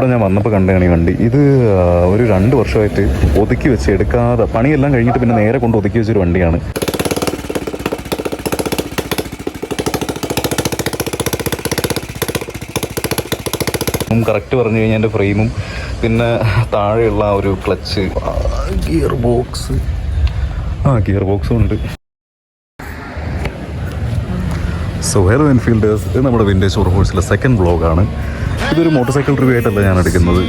ഇവിടെ ഞാൻ വന്നപ്പോൾ കണ്ടാണ് ഈ വണ്ടി. ഇത് ഒരു 2 വർഷമായിട്ട് ഒതുക്കി വെച്ച് എടുക്കാതെ പണിയെല്ലാം കഴിഞ്ഞിട്ട് പിന്നെ നേരെ കൊണ്ട് ഒതുക്കി വെച്ചൊരു വണ്ടിയാണ്. കറക്റ്റ് പറഞ്ഞു കഴിഞ്ഞാൽ എൻ്റെ ഫ്രെയിമും പിന്നെ താഴെയുള്ള ഒരു ക്ലച്ച്, ഗിയർ ബോക്സും ഉണ്ട്. സോ ഹലോ എൻഫീൽഡേഴ്സ്, ഇത് നമ്മുടെ വിൻറ്റേജ് ഓർ ഹോഴ്സിലെ സെക്കൻഡ് വ്ളോഗാണ്. ഇതൊരു മോട്ടോർ സൈക്കിൾ റിവ്യൂ ആയിട്ടല്ല ഞാൻ എടുക്കുന്നത്.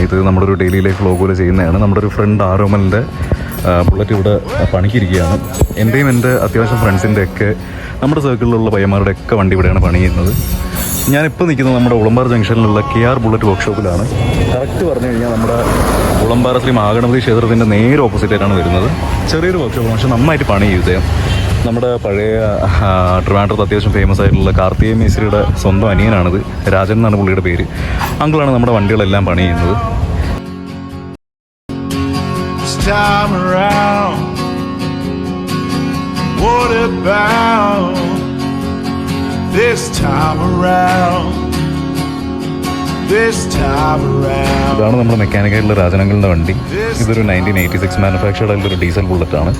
ഇത് നമ്മുടെ ഒരു ഡെയിലി ലൈഫ് വ്ളോഗ് പോലെ ചെയ്യുന്നതാണ്. നമ്മുടെ ഒരു ഫ്രണ്ട് ആരോമലിൻ്റെ ബുള്ളറ്റ് ഇവിടെ പണിക്കിരിക്കുകയാണ്. എൻ്റെയും എൻ്റെ അത്യാവശ്യം ഫ്രണ്ട്സിൻ്റെയൊക്കെ നമ്മുടെ സർക്കിളിലുള്ള പയ്യന്മാരുടെ ഒക്കെ വണ്ടി ഇവിടെയാണ് പണി ചെയ്യുന്നത്. ഞാനിപ്പോൾ നിൽക്കുന്നത് നമ്മുടെ ഉളമ്പാറ ജംഗ്ഷനിലുള്ള KR ബുള്ളറ്റ് വർക്ക്ഷോപ്പിലാണ്. കറക്റ്റ് പറഞ്ഞു കഴിഞ്ഞാൽ നമ്മുടെ ഉളമ്പാറ ശ്രീ മഹാഗണപതി ക്ഷേത്രത്തിൻ്റെ നേരെ ഓപ്പോസിറ്റായിട്ടാണ് വരുന്നത്. ചെറിയൊരു വർക്ക്ഷോപ്പാണ്, പക്ഷെ നന്നായിട്ട് പണി ചെയ്തേ. നമ്മുടെ പഴയ ട്രിവാൻഡ്രത്ത് അത്യാവശ്യം ഫേമസ് ആയിട്ടുള്ള കാർത്തികേയ മേസ്രിയുടെ സ്വന്തം അനിയനാണിത്. രാജൻ എന്നാണ് പുള്ളിയുടെ പേര്. അങ്കിളാണ് നമ്മുടെ വണ്ടികളെല്ലാം പണി ചെയ്യുന്നത്. ഇതാണ് നമ്മുടെ മെക്കാനിക്കായിട്ടുള്ള രാജനങ്ങളുടെ വണ്ടി. ഇതൊരു 1986 മാനുഫാക്ചർഡ് ആയിട്ടുള്ളൊരു ഡീസൽ ബുള്ളറ്റാണ്.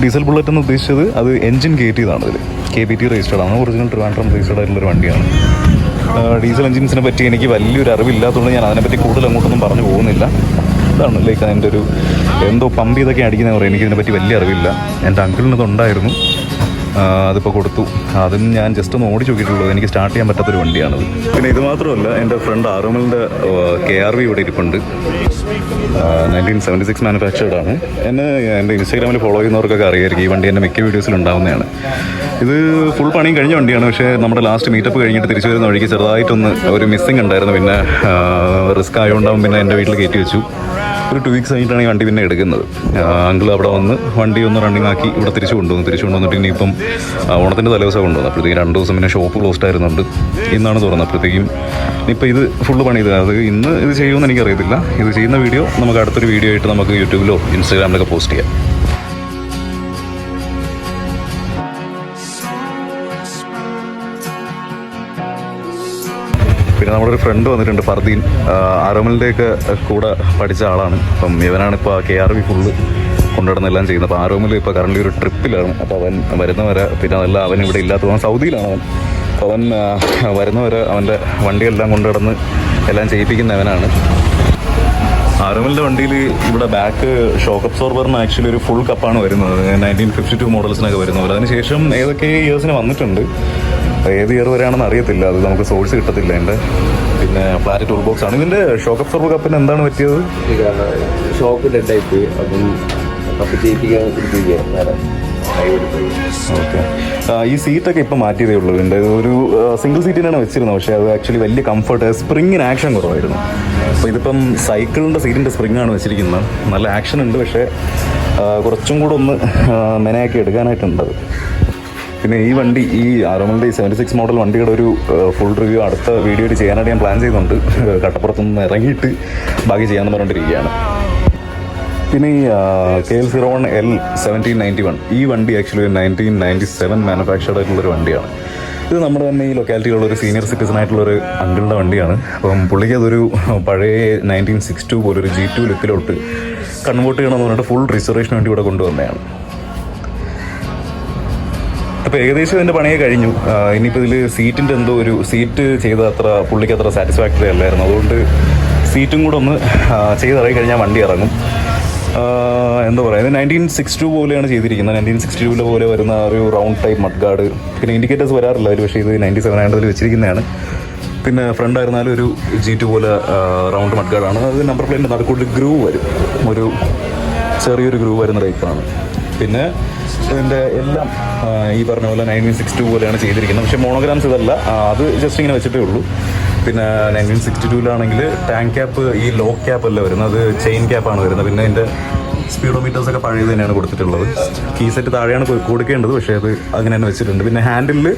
ഡീസൽ ബുള്ളറ്റ് എന്ന് ഉദ്ദേശിച്ചത് അത് എഞ്ചിൻ കയറ്റിയതാണ്. ഇതിൽ KBT രജിസ്റ്റേർഡ് ആണ്. ഒറിജിനൽ ട്രിവാൻഡ്രം രജിസ്റ്റേർഡ് ആയിട്ടുള്ളൊരു വണ്ടിയാണ്. ഡീസൽ എഞ്ചിൻസിനെ പറ്റി എനിക്ക് വലിയൊരു അറിവില്ലാത്തതുകൊണ്ട് ഞാൻ അതിനെപ്പറ്റി കൂടുതൽ അങ്ങോട്ടൊന്നും പറഞ്ഞു പോകുന്നില്ല. ഇതാണ് ലൈക്ക് അതിൻ്റെ ഒരു എന്തോ പമ്പ് ഇതൊക്കെ അടിക്കുന്നതെന്ന് പറയും. എനിക്കിതിനെപ്പറ്റി വലിയ അറിവില്ല. എൻ്റെ അങ്കിളിനതുണ്ടായിരുന്നു, അതിപ്പോൾ കൊടുത്തു. അതും ഞാൻ ജസ്റ്റ് ഒന്ന് ഓടിച്ച് നോക്കിയിട്ടുള്ളൂ. എനിക്ക് സ്റ്റാർട്ട് ചെയ്യാൻ പറ്റാത്തൊരു വണ്ടിയാണത്. പിന്നെ ഇത് മാത്രമല്ല, എൻ്റെ ഫ്രണ്ട് ആരോമലിൻ്റെ KRV ഇവിടെ ഇരിപ്പുണ്ട്. 1976 മാനുഫാക്ചേർഡ് ആണ്. എന്നെ എൻ്റെ ഇൻസ്റ്റാഗ്രാമിൽ ഫോളോ ചെയ്യുന്നവർക്കൊക്കെ അറിയായിരിക്കും. ഈ വണ്ടി എൻ്റെ മിക്ക വീഡിയോസിൽ ഉണ്ടാവുന്നതാണ്. ഇത് ഫുൾ പണിയും കഴിഞ്ഞ വണ്ടിയാണ്. പക്ഷേ നമ്മുടെ ലാസ്റ്റ് മീറ്റപ്പ് കഴിഞ്ഞിട്ട് തിരിച്ചു വരുന്ന വഴിക്ക് ചെറുതായിട്ടൊന്ന് ഒരു മിസ്സിങ് ഉണ്ടായിരുന്നു. പിന്നെ റിസ്ക് ആയതുകൊണ്ടാവും പിന്നെ എൻ്റെ വീട്ടിൽ കയറ്റി വെച്ചു. ഒരു 2 വീക്സ് കഴിഞ്ഞിട്ടാണ് ഈ വണ്ടി പിന്നെ എടുക്കുന്നത്. അങ്കിൾ അവിടെ വന്ന് വണ്ടി ഒന്ന് റണ്ണിങ് ആക്കി ഇവിടെ തിരിച്ചു കൊണ്ടുവന്നിട്ട് ഇനിയിപ്പം ഓണത്തിൻ്റെ തലേദിവസം കൊണ്ടുവന്നു. അപ്പോഴത്തേക്കും 2 ദിവസം പിന്നെ ഷോപ്പ് ക്ലോസ്ഡ് ആയിരുന്നുണ്ട്. ഇന്നാണ് തുറന്നത്. അപ്പോഴത്തേക്കും ഇനിയിപ്പോൾ ഇത് ഫുള്ള് പണി ചെയ്തത്. അത് ഇന്ന് ഇത് ചെയ്യുമെന്ന് എനിക്കറിയത്തില്ല. ഇത് ചെയ്യുന്ന വീഡിയോ നമുക്ക് അടുത്തൊരു വീഡിയോ ആയിട്ട് നമുക്ക് യൂട്യൂബിലോ ഇൻസ്റ്റാഗ്രാമിലൊക്കെ പോസ്റ്റ് ചെയ്യാം. പിന്നെ നമ്മുടെ ഒരു ഫ്രണ്ട് വന്നിട്ടുണ്ട്, ഫർദീൻ. ആരോമലിൻ്റെയൊക്കെ കൂടെ പഠിച്ച ആളാണ്. അപ്പം ഇവനാണ് ഇപ്പോൾ KRV ഫുള്ള് കൊണ്ടുവരുന്നെല്ലാം ചെയ്യുന്നത്. അപ്പോൾ ആരോമൽ ഇപ്പോൾ കറണ്ട്ലി ഒരു ട്രിപ്പിലാണ്. അപ്പോൾ അവൻ വരുന്നവരെ, പിന്നെ അതല്ല അവൻ ഇവിടെ ഇല്ലാത്തത്, അവൻ സൗദിയിലാണ് അവൻ. അപ്പോൾ അവൻ വരുന്നവരെ അവൻ്റെ വണ്ടിയെല്ലാം കൊണ്ടുവന്ന് എല്ലാം ചെയ്യിപ്പിക്കുന്നവനാണ്. ആരോമലിൻ്റെ വണ്ടിയിൽ ഇവിടെ ബാക്ക് ഷോക്ക് അബ്സോർബറിന് ആക്ച്വലി ഒരു ഫുൾ കപ്പാണ് വരുന്നത്. 1952 മോഡൽസിനൊക്കെ വരുന്നത്. അതിനുശേഷം ഏതൊക്കെ ഇയേഴ്സിന് വന്നിട്ടുണ്ട്. ഏത് ഇയർ വരെയാണെന്ന് അറിയത്തില്ല. അത് നമുക്ക് സോഴ്സ് കിട്ടത്തില്ല എൻ്റെ. പിന്നെ ഫ്ലാറ്റ് ടൂൾ ബോക്സ് ആണ്. ഇതിൻ്റെ ഷോക്ക് അബ്സോർബർ കപ്പിന് എന്താണ് പറ്റിയത്? ഷോക്ക് ഡെഡായിട്ട് അപ്പം കപ്പ് ചെയ്യിപ്പിക്കാൻ. ഓക്കെ. ഈ സീറ്റൊക്കെ ഇപ്പം മാറ്റിയതേ ഉള്ളൂ. ഇതിൻ്റെ ഒരു സിംഗിൾ സീറ്റിനാണ് വെച്ചിരുന്നത്. പക്ഷേ അത് ആക്ച്വലി വലിയ കംഫർട്ട്, സ്പ്രിങ്ങിന് ആക്ഷൻ കുറവായിരുന്നു. അപ്പോൾ ഇതിപ്പം സൈക്കിളിൻ്റെ സീറ്റിൻ്റെ സ്പ്രിങ്ങാണ് വെച്ചിരിക്കുന്നത്. നല്ല ആക്ഷൻ ഉണ്ട്, പക്ഷേ കുറച്ചും കൂടെ ഒന്ന് മെനയാക്കി എടുക്കാനായിട്ടുണ്ട്. പിന്നെ ഈ വണ്ടി, ഈ ആരോമലിൻ്റെ 76 മോഡൽ വണ്ടിയുടെ ഒരു ഫുൾ റിവ്യൂ അടുത്ത വീഡിയോയിൽ ചെയ്യാനായിട്ട് ഞാൻ പ്ലാൻ ചെയ്യുന്നുണ്ട്. കട്ടപ്പുറത്തുനിന്ന് ഇറങ്ങിയിട്ട് ബാക്കി ചെയ്യാമെന്ന് പറഞ്ഞിട്ടിരിക്കുകയാണ്. പിന്നെ ഈ KL01L 1791 ഈ വണ്ടി ആക്ച്വലി 1997 മാനുഫാക്ചർഡ് ആയിട്ടുള്ളൊരു വണ്ടിയാണ്. ഇത് നമ്മുടെ തന്നെ ഈ ലൊക്കാലിറ്റിയിലുള്ളൊരു സീനിയർ സിറ്റിസൺ ആയിട്ടുള്ളൊരു അങ്കിളിൻ്റെ വണ്ടിയാണ്. അപ്പം പുള്ളിക്ക് അതൊരു പഴയ 1962 പോലൊരു G2 ലുക്കിലോട്ട് കൺവേർട്ട് ചെയ്യണമെന്ന് പറഞ്ഞിട്ട് ഫുൾ റിസർവേഷന് വേണ്ടി ഇവിടെ കൊണ്ടുവന്നതാണ്. അപ്പോൾ ഏകദേശം ഇതിൻ്റെ പണിയെ കഴിഞ്ഞു. ഇനിയിപ്പോൾ ഇതിൽ സീറ്റിൻ്റെ എന്തോ ഒരു സീറ്റ് ചെയ്ത പുള്ളിക്ക് അത്ര സാറ്റിസ്ഫാക്ടറി അല്ലായിരുന്നു. അതുകൊണ്ട് സീറ്റും കൂടെ ഒന്ന് ചെയ്തിറങ്ങി കഴിഞ്ഞാൽ വണ്ടി ഇറങ്ങും. എന്താ പറയുക, ഇത് 1962 പോലെയാണ് ചെയ്തിരിക്കുന്നത്. 1962 പോലെ വരുന്ന ഒരു റൗണ്ട് ടൈപ്പ് മഡ് ഗാർഡ്. പിന്നെ ഇൻഡിക്കേറ്റേഴ്സ് വരാറില്ല അതിൽ, പക്ഷേ ഇത് 9700 വെച്ചിരിക്കുന്നതാണ്. പിന്നെ ഫ്രണ്ട് ആയിരുന്നാലും ഒരു G2 പോലെ റൗണ്ട് മഡ് ഗാർഡാണ്. അത് നമ്പർ പ്ലേറ്റിൻ്റെ നടുക്കൂടി ഗ്രൂവ് വരും, ഒരു ചെറിയൊരു ഗ്രൂവ് വരുന്ന ടൈപ്പാണ്. പിന്നെ ഇതിൻ്റെ എല്ലാം ഈ പറഞ്ഞ പോലെ 1962 പോലെയാണ് ചെയ്തിരിക്കുന്നത്. പക്ഷേ മോണോഗ്രാംസ് ഇതല്ല, അത് ജസ്റ്റ് ഇങ്ങനെ വെച്ചിട്ടേ ഉള്ളൂ. പിന്നെ 1962 ടാങ്ക് ക്യാപ്പ് ഈ ലോക്ക് ക്യാപ്പ് അല്ല വരുന്നത്, അത് ചെയിൻ ക്യാപ്പാണ് വരുന്നത്. പിന്നെ അതിൻ്റെ സ്പീഡോമീറ്റേഴ്സൊക്കെ പഴയത് തന്നെയാണ് കൊടുത്തിട്ടുള്ളത്. കീ സെറ്റ് താഴെയാണ് കൊടുക്കേണ്ടത്, പക്ഷേ അത് അങ്ങനെ തന്നെ വെച്ചിട്ടുണ്ട്. പിന്നെ ഹാൻഡിലിൽ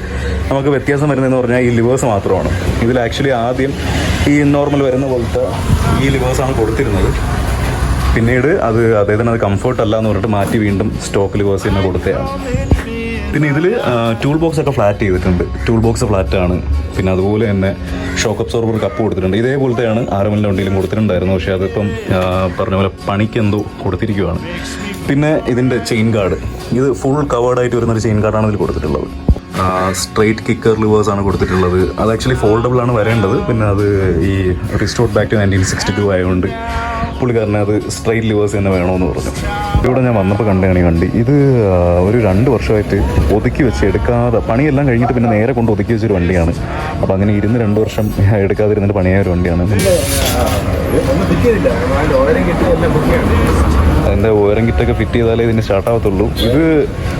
നമുക്ക് വ്യത്യാസം വരുന്നതെന്ന് പറഞ്ഞാൽ ഈ ലിവേഴ്സ് മാത്രമാണ്. ഇതിൽ ആക്ച്വലി ആദ്യം ഈ നോർമൽ വരുന്ന പോലത്തെ ഈ ലിവേഴ്സാണ് കൊടുത്തിരുന്നത്. പിന്നീട് അത് അദ്ദേഹത്തിന് അത് കംഫർട്ട് അല്ല എന്ന് പറഞ്ഞിട്ട് മാറ്റി വീണ്ടും സ്റ്റോക്ക് ലിവേഴ്സ് തന്നെ കൊടുത്തതാണ്. പിന്നെ ഇതിൽ ടൂൾ ബോക്സ് ഒക്കെ ഫ്ലാറ്റ് ചെയ്തിട്ടുണ്ട്. ടൂൾ ബോക്സ് ഫ്ലാറ്റാണ്. പിന്നെ അതുപോലെ തന്നെ ഷോക്ക് അബ്സോർബർ കപ്പ് കൊടുത്തിട്ടുണ്ട്. ഇതേപോലത്തെയാണ് ആർഎമ്മിൻ്റെ വണ്ടിയിലും കൊടുത്തിട്ടുണ്ടായിരുന്നു. പക്ഷേ അതിപ്പം പറഞ്ഞ പോലെ പണിക്ക് എന്തോ കൊടുത്തിരിക്കുകയാണ്. പിന്നെ ഇതിൻ്റെ ചെയിൻ ഗാർഡ്, ഇത് ഫുൾ കവേർഡായിട്ട് വരുന്നൊരു ചെയിൻ ഗാർഡാണ് ഇതിൽ കൊടുത്തിട്ടുള്ളത്. സ്ട്രെയിറ്റ് കിക്കർ ലിവേഴ്സ് ആണ് കൊടുത്തിട്ടുള്ളത്. അത് ആക്ച്വലി ഫോൾഡബിൾ ആണ് വരേണ്ടത്. പിന്നെ അത് ഈ റിസ്റ്റോർഡ് ബാക്ക് ടു 1962 ആയതുകൊണ്ട് പുള്ളിക്കാരനെ അത് സ്ട്രെയിറ്റ് ലിവേഴ്സ് തന്നെ വേണമെന്ന് പറഞ്ഞു. ഇവിടെ ഞാൻ വന്നപ്പോൾ കണ്ടാണ് ഈ വണ്ടി. ഇത് ഒരു 2 വർഷമായിട്ട് ഒതുക്കി വെച്ച് എടുക്കാതെ, പണിയെല്ലാം കഴിഞ്ഞിട്ട് പിന്നെ നേരെ കൊണ്ട് ഒതുക്കി വെച്ചൊരു വണ്ടിയാണ്. അപ്പോൾ അങ്ങനെ 2 വർഷം എടുക്കാതിരുന്നിട്ട് പണിയായ ഒരു വണ്ടിയാണ്. അതിൻ്റെ ഓരം കിറ്റൊക്കെ ഫിറ്റ് ചെയ്താലേ ഇതിന് സ്റ്റാർട്ടാകത്തുള്ളൂ. ഇത്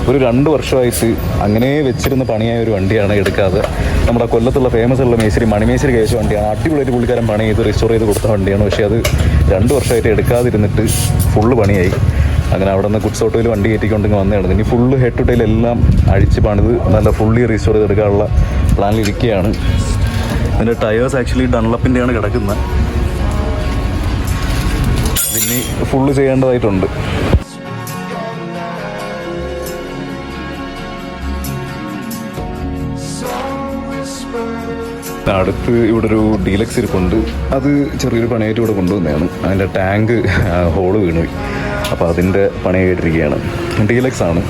ഒരു 2 വർഷമായിട്ട് അങ്ങനെ വെച്ചിരുന്ന പണിയായ ഒരു വണ്ടിയാണ്, എടുക്കാതെ. നമ്മുടെ കൊല്ലത്തുള്ള ഫേമസ് ഉള്ള മേശ്ശേരി മണിമേശ്ശേരി കഴിച്ച വണ്ടിയാണ്. അടിപൊളിയായിട്ട് പുള്ളിക്കാരൻ പണി ചെയ്ത് റിസ്റ്റോർ ചെയ്ത് കൊടുത്ത വണ്ടിയാണ്. പക്ഷേ അത് 2 വർഷമായിട്ട് എടുക്കാതിരുന്നിട്ട് ഫുള്ള് പണിയായി. അങ്ങനെ അവിടെ നിന്ന് ഗുഡ്സ് ഓട്ടോയിൽ വണ്ടി കയറ്റിക്കൊണ്ടെങ്കിൽ വന്നതാണ്. ഇനി ഫുള്ള് ഹെഡ് ടു ടൈൽ എല്ലാം അഴിച്ച് പണിത് നല്ല ഫുള്ളി റീസ്റ്റോർ ചെയ്തെടുക്കാനുള്ള പ്ലാനിലിരിക്കുകയാണ്. ഇതിൻ്റെ ടയേഴ്സ് ആക്ച്വലി ഡൺലപ്പിൻ്റെയാണ് കിടക്കുന്നത്. ഇനി ഫുള്ള് ചെയ്യേണ്ടതായിട്ടുണ്ട്. അടുത്ത് ഇവിടെ ഒരു ഡീലക്സ് ഇരിപ്പുണ്ട്. അത് ചെറിയൊരു പണിയായിട്ട് ഇവിടെ കൊണ്ടുവന്നതാണ്. അതിൻ്റെ ടാങ്ക് ഹോള് വീണുപോയി. അപ്പോൾ അതിൻ്റെ പണിയായിട്ടിരിക്കുകയാണ്. ഡീലക്സ് ആണ്.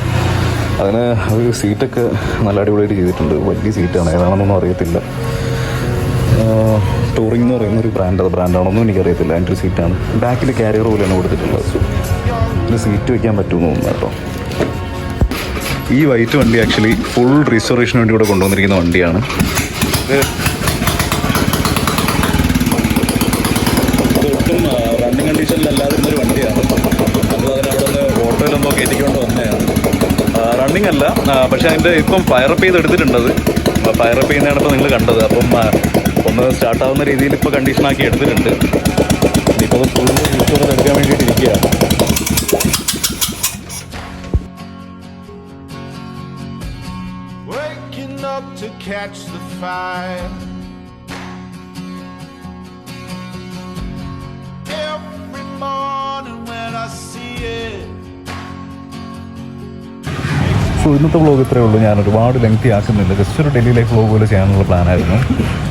അതിന് ഒരു സീറ്റൊക്കെ നല്ല അടിപൊളിയായിട്ട് ചെയ്തിട്ടുണ്ട്. വലിയ സീറ്റാണ്, ഏതാണെന്നൊന്നും അറിയത്തില്ല. ടൂറിംഗ് എന്ന് പറയുന്ന ഒരു ബ്രാൻഡ്, അത് ബ്രാൻഡാണോന്നും എനിക്കറിയത്തില്ല. അതിൻ്റെ ഒരു സീറ്റാണ്. ബാക്കിൽ ക്യാരിയർ പോലെയാണ് കൊടുത്തിട്ടുള്ളത്. ഒരു സീറ്റ് വയ്ക്കാൻ പറ്റുമെന്ന് തോന്നുന്നു കേട്ടോ. ഈ വൈറ്റ് വണ്ടി ആക്ച്വലി ഫുൾ റീസ്റ്റോറേഷന് വേണ്ടി ഇവിടെ കൊണ്ടുവന്നിരിക്കുന്ന വണ്ടിയാണ്. ഇത് ഒട്ടും റണ്ണിങ് കണ്ടീഷനിലല്ലാതിരുന്നൊരു വണ്ടിയാണ്. അപ്പോൾ അതിനവിടെ നിന്ന് ഓട്ടോയിലൊന്നോ കയറ്റിക്കൊണ്ട് വന്നതാണ്. റണ്ണിങ് അല്ല, പക്ഷേ അതിൻ്റെ ഇപ്പം ഫയറപ്പ് ചെയ്ത് എടുത്തിട്ടുണ്ടത്. ഫയറപ്പ് ചെയ്യുന്നതാണ് ഇപ്പോൾ നിങ്ങൾ കണ്ടത്. അപ്പം ഒന്ന് സ്റ്റാർട്ടാവുന്ന രീതിയിൽ ഇപ്പോൾ കണ്ടീഷനാക്കി എടുത്തിട്ടുണ്ട്. ഇനിയിപ്പോൾ അത് ഫുൾ റീസ്റ്റോർ എടുക്കാൻ വേണ്ടിയിട്ടിരിക്കുകയാണ്. To catch the fire, every morning when I see it. So ഇന്നത്തെ വ്ളോഗ് ഇത്രയേ ഉള്ളൂ. ഞാൻ ഒരുപാട് ലെങ്തി ആക്കുന്നില്ല. ജസ്റ്റ് ഒരു ഡെയിലി ലൈഫ് വ്ളോഗ് പോലെ ചെയ്യാനുള്ള പ്ലാനായിരുന്നു.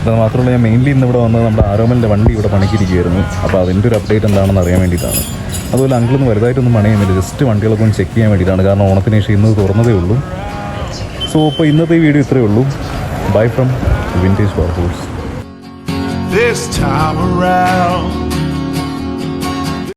അത് മാത്രമല്ല, ഞാൻ മെയിൻലി ഇന്ന് ഇവിടെ വന്നത് നമ്മുടെ ആരോമലിൻ്റെ വണ്ടി ഇവിടെ പണിക്കിരിക്കുകയായിരുന്നു. അപ്പോൾ അതിൻ്റെ ഒരു അപ്ഡേറ്റ് എന്താണെന്ന് അറിയാൻ വേണ്ടിയിട്ടാണ്. അതുപോലെ അങ്കിളൊന്നും വലുതായിട്ടൊന്നും പണിയുന്നില്ല. ജസ്റ്റ് വണ്ടികളൊക്കെ ഒന്ന് ചെക്ക് ചെയ്യാൻ വേണ്ടിയിട്ടാണ്. കാരണം ഓണത്തിന് ശേഷം ഇന്ന് തുറന്നതേ ഉള്ളൂ. സോ അപ്പോൾ ഇന്നത്തെ വീഡിയോ ഇത്രയേ ഉള്ളൂ. Bye from Vintage Bar Horse. This time around